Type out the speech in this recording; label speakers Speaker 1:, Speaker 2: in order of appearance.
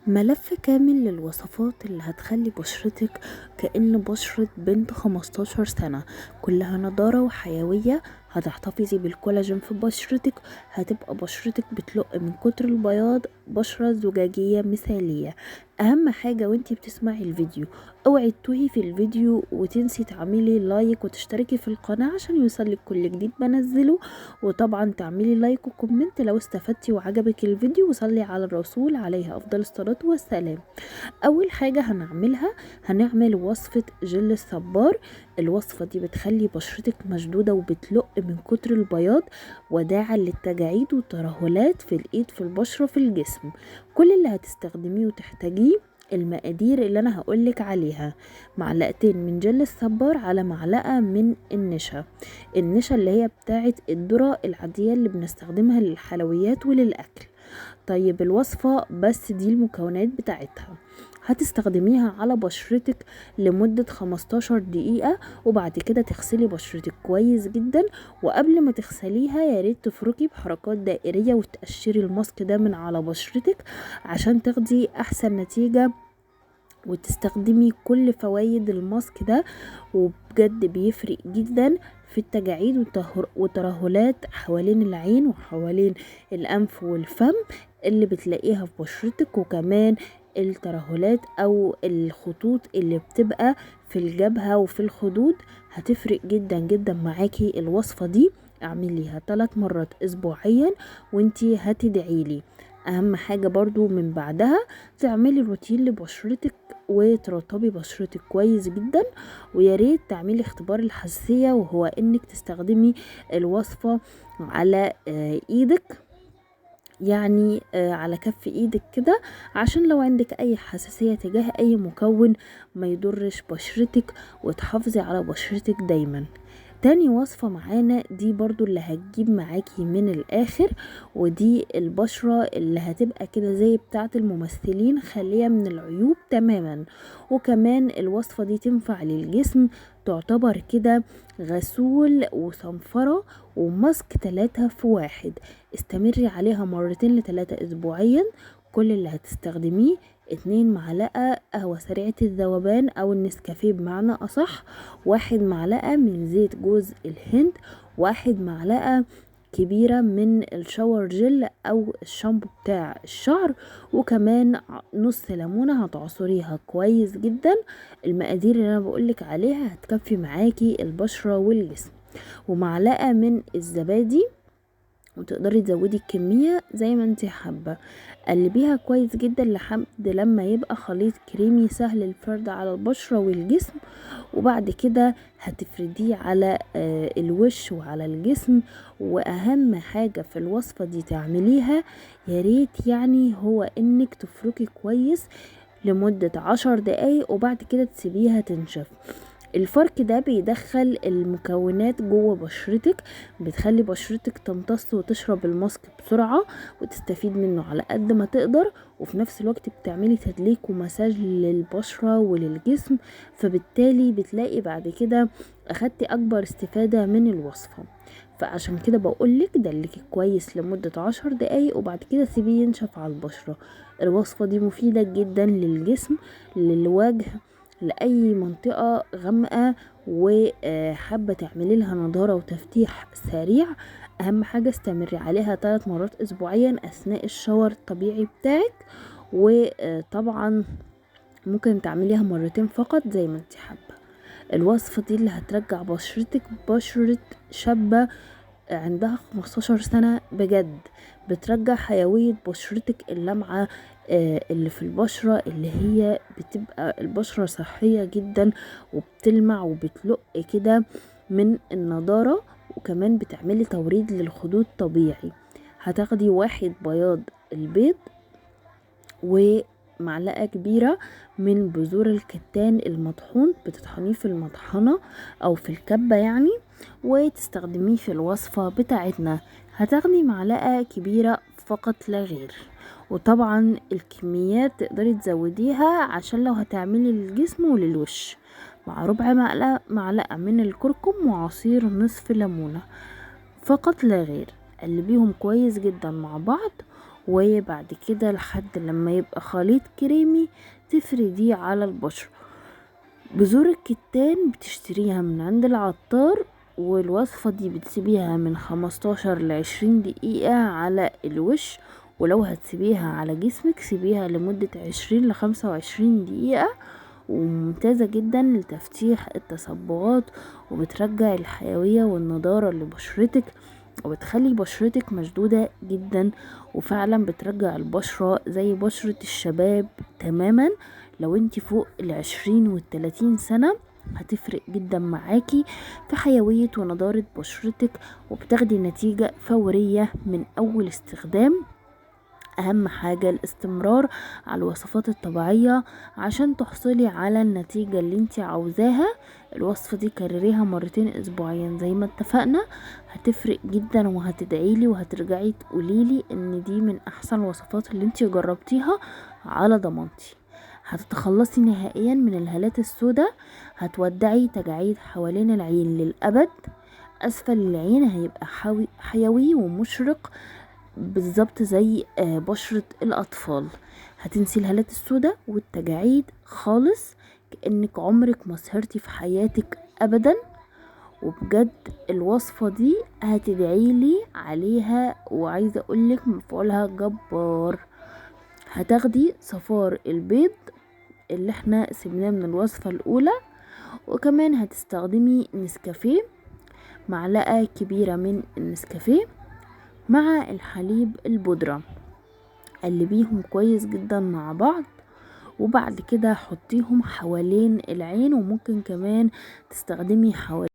Speaker 1: ملف كامل للوصفات اللي هتخلي بشرتك كأن بشرة بنت 15 سنة، كلها نضارة وحيوية. هتحتفظي بالكولاجين في بشرتك، هتبقى بشرتك بتلق من كتر البياض، بشرة زجاجية مثالية. اهم حاجة وانتي بتسمعي الفيديو، اوعي تتوهي في الفيديو وتنسي تعملي لايك وتشتركي في القناة عشان يوصلك كل جديد بنزله، وطبعا تعملي لايك وكومنت لو استفدتي وعجبك الفيديو، وصلي على الرسول عليه افضل الصلاة والسلام. اول حاجة هنعملها، هنعمل وصفة جل الصبار. الوصفة دي بتخلي بشرتك مشدودة وبتلق من كتر البياض، وداعا للتجاعيد والترهلات في الايد، في البشرة، في الجسم. كل اللي هتستخدميه وتحتاجيه المقادير اللي انا هقولك عليها: معلقتين من جل الصبار على معلقة من النشا اللي هي بتاعة الذرة العادية اللي بنستخدمها للحلويات وللأكل. طيب الوصفة بس دي المكونات بتاعتها، هتستخدميها على بشرتك لمدة 15 دقيقة، وبعد كده تغسلي بشرتك كويس جدا. وقبل ما تغسليها ياريت تفركي بحركات دائرية وتقشري الماسك ده من على بشرتك عشان تاخدي احسن نتيجة وتستخدمي كل فوائد الماسك ده. وبجد بيفرق جدا في التجاعيد وترهلات حوالين العين وحوالين الأنف والفم اللي بتلاقيها في بشرتك، وكمان الترهلات أو الخطوط اللي بتبقى في الجبهة وفي الخدود. هتفرق جدا جدا معاكي الوصفة دي. اعمليها 3 مرات أسبوعيا وانتي هتدعيلي. اهم حاجة برضو من بعدها تعملي روتين لبشرتك وترطبي بشرتك كويس جدا. وياريت تعملي اختبار الحساسية، وهو انك تستخدمي الوصفة على ايدك، يعني على كف ايدك كده، عشان لو عندك اي حساسية تجاه اي مكون ما يضرش بشرتك، وتحافظي على بشرتك دايما. تاني وصفة معانا دي برضو اللي هتجيب معاكي من الاخر، ودي البشرة اللي هتبقى كده زي بتاعة الممثلين، خالية من العيوب تماما. وكمان الوصفة دي تنفع للجسم، تعتبر كده غسول وصنفرة وماسك 3 في 1. استمري عليها 2 ل3 اسبوعيا. كل اللي هتستخدميه 2 معلقة قهوة سريعة الذوبان او النسكافيه بمعنى اصح، 1 معلقة من زيت جوز الهند، 1 معلقة كبيرة من الشاور جل او الشامبو بتاع الشعر، وكمان نص ليمونة هتعصريها كويس جدا. المقادير اللي انا بقولك عليها هتكفي معاكي البشرة والجسم. ومعلقة من الزبادي، وتقدري تزودي الكمية زي ما انت حابة. قلبيها كويس جدا لحد لما يبقى خليط كريمي سهل الفرد على البشرة والجسم. وبعد كده هتفرديه على الوش وعلى الجسم. واهم حاجة في الوصفة دي تعمليها ياريت يعني هو انك تفركي كويس لمدة 10 دقايق، وبعد كده تسيبيها تنشف. الفرك ده بيدخل المكونات جوه بشرتك، بتخلي بشرتك تمتص وتشرب الماسك بسرعة وتستفيد منه على قد ما تقدر، وفي نفس الوقت بتعملي تدليك ومساج للبشرة وللجسم. فبالتالي بتلاقي بعد كده اخدتي اكبر استفادة من الوصفة. فعشان كده بقولك دلكي كويس لمدة 10 دقايق، وبعد كده سيبيه ينشف على البشرة. الوصفة دي مفيدة جدا للجسم، للوجه، لأي منطقة غامقة وحابة تعملي لها نضارة وتفتيح سريع. أهم حاجة استمري عليها 3 مرات أسبوعيا أثناء الشاور الطبيعي بتاعك. وطبعا ممكن تعمليها 2 فقط زي ما انت حابة. الوصفة دي اللي هترجع بشرتك بشرة شابة عندها 15 سنة بجد، بترجع حيوية بشرتك اللمعة اللي في البشرة، اللي هي بتبقى البشرة صحية جدا وبتلمع وبتلق كده من النضارة. وكمان بتعملي توريد للخدود طبيعي. هتاخدي 1 بياض البيض ومعلقة كبيرة من بذور الكتان المطحون، بتطحنيه في المطحنة او في الكبة يعني، وتستخدميه في الوصفة بتاعتنا. هتاخدي معلقة كبيرة فقط لا غير. وطبعا الكميات تقدري تزوديها عشان لو هتعملي للجسم وللوش، مع ربع معلقة من الكركم وعصير نصف ليمونة فقط لا غير. قلبيهم كويس جدا مع بعض، وبعد كده لحد لما يبقى خليط كريمي تفرديه على البشرة. بذور الكتان بتشتريها من عند العطار، والوصفة دي بتسيبيها من 15 ل20 دقيقة على الوش، ولو هتسيبيها على جسمك سيبيها لمدة 20 ل25 دقيقة، وممتازة جدا لتفتيح التصبغات، وبترجع الحيوية والنضارة لبشرتك، وبتخلي بشرتك مشدودة جدا، وفعلا بترجع البشرة زي بشرة الشباب تماما. لو انت فوق 20 و30 سنة هتفرق جدا معاكي في حيوية ونضارة بشرتك، وبتاخدي نتيجة فورية من اول استخدام. اهم حاجة الاستمرار على الوصفات الطبيعية عشان تحصلي على النتيجة اللي انت عاوزاها. الوصفة دي كرريها مرتين اسبوعيا زي ما اتفقنا، هتفرق جدا، وهتدعيلي وهترجعي تقوليلي ان دي من احسن الوصفات اللي انت جربتيها على ضمانتي. هتتخلصي نهائيا من الهالات السوداء، هتودعي تجاعيد حوالين العين للأبد، اسفل العين هيبقى حيوي ومشرق بالظبط زي بشرة الأطفال. هتنسي الهالات السوداء والتجاعيد خالص، كأنك عمرك ما سهرتي في حياتك أبدا. وبجد الوصفة دي هتدعيلي عليها، وعايزة أقولك مفعولها جبار. هتاخدي صفار البيض اللي احنا سيبناه من الوصفة الأولى، وكمان هتستخدمي نسكافيه، معلقة كبيرة من النسكافيه مع الحليب البودرة، قلبيهم كويس جدا مع بعض، وبعد كده حطيهم حوالين العين، وممكن كمان تستخدمي حوالين